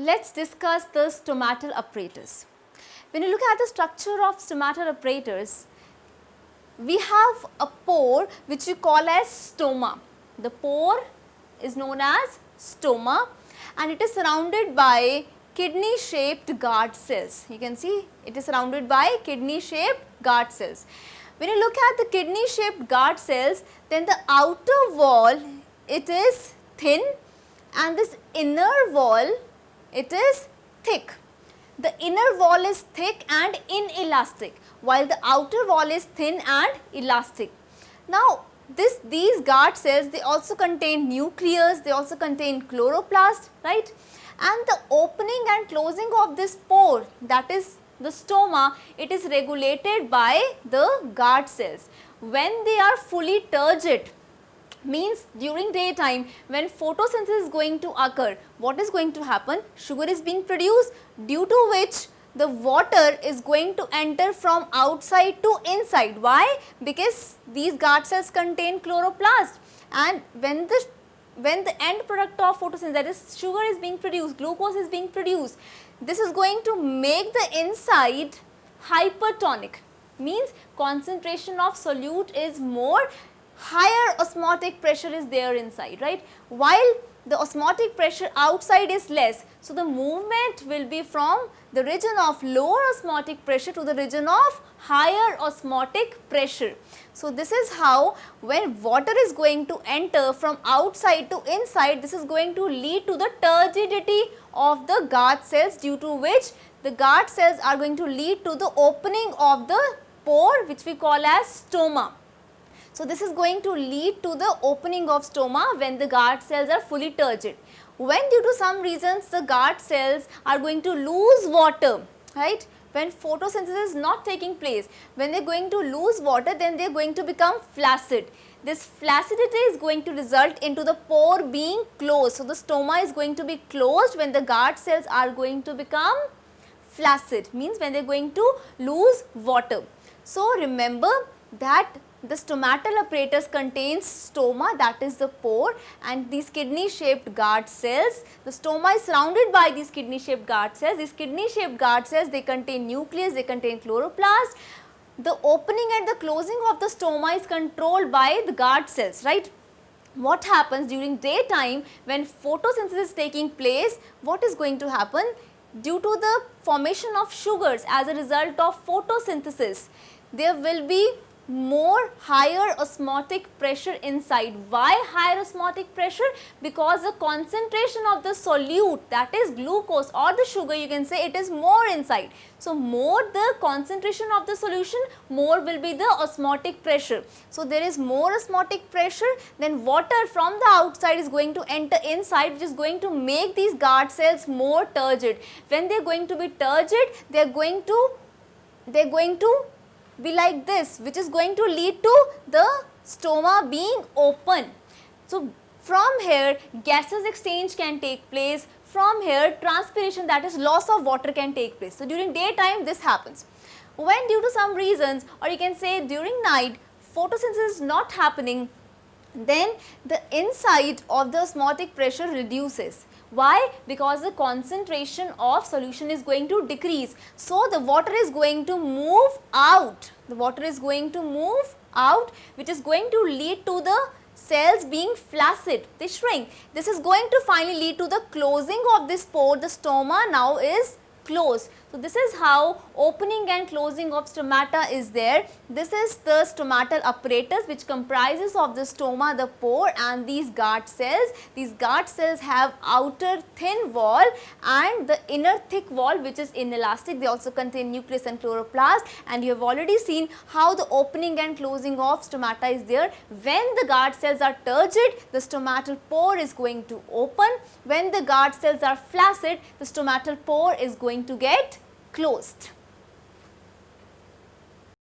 Let's discuss the stomatal apparatus. When you look at the structure of stomatal apparatus, we have a pore which we call as stoma. The pore is known as stoma and it is surrounded by kidney shaped guard cells. You can see it is surrounded by kidney shaped guard cells. When you look at the kidney shaped guard cells, then the outer wall, it is thin and this inner wall, it is thick. The inner wall is thick and inelastic while the outer wall is thin and elastic. Now these guard cells, they also contain nucleus, they also contain chloroplast, right? And the opening and closing of this pore, that is the stoma, it is regulated by the guard cells. When they are fully turgid, means during daytime when photosynthesis is going to occur, what is going to happen? Sugar is being produced, due to which the water is going to enter from outside to inside. Why? Because these guard cells contain chloroplast, and when the end product of photosynthesis, that is sugar, is being produced, glucose is being produced, this is going to make the inside hypertonic, means concentration of solute is more, higher osmotic pressure is there inside, right, while the osmotic pressure outside is less. So, the movement will be from the region of lower osmotic pressure to the region of higher osmotic pressure. So, this is how when water is going to enter from outside to inside, this is going to lead to the turgidity of the guard cells, due to which the guard cells are going to lead to the opening of the pore which we call as stoma. So, this is going to lead to the opening of stoma when the guard cells are fully turgid. When due to some reasons the guard cells are going to lose water, right, when photosynthesis is not taking place, when they are going to lose water, then they are going to become flaccid. This flaccidity is going to result into the pore being closed. So, the stoma is going to be closed when the guard cells are going to become flaccid, means when they are going to lose water. So, remember that the stomatal apparatus contains stoma, that is the pore, and these kidney shaped guard cells. The stoma is surrounded by these kidney shaped guard cells. These kidney shaped guard cells, they contain nucleus, they contain chloroplast. The opening and the closing of the stoma is controlled by the guard cells, right. What happens during daytime when photosynthesis is taking place, what is going to happen? Due to the formation of sugars as a result of photosynthesis, there will be more higher osmotic pressure inside. Why higher osmotic pressure? Because the concentration of the solute, that is glucose or the sugar, you can say, it is more inside. So, more the concentration of the solution, more will be the osmotic pressure. So, there is more osmotic pressure, then water from the outside is going to enter inside, which is going to make these guard cells more turgid. When they are going to be turgid, they are going to be like this, which is going to lead to the stoma being open. So, from here gaseous exchange can take place, from here transpiration, that is loss of water, can take place. So, during daytime this happens. When due to some reasons, or you can say during night, photosynthesis is not happening, then the inside of the osmotic pressure reduces. Why? Because the concentration of solution is going to decrease. So, the water is going to move out. The water is going to move out, which is going to lead to the cells being flaccid. They shrink. This is going to finally lead to the closing of this pore. The stoma now is closed. So, this is how opening and closing of stomata is there. This is the stomatal apparatus, which comprises of the stoma, the pore, and these guard cells. These guard cells have outer thin wall and the inner thick wall, which is inelastic. They also contain nucleus and chloroplast, and you have already seen how the opening and closing of stomata is there. When the guard cells are turgid, the stomatal pore is going to open. When the guard cells are flaccid, the stomatal pore is going to get closed.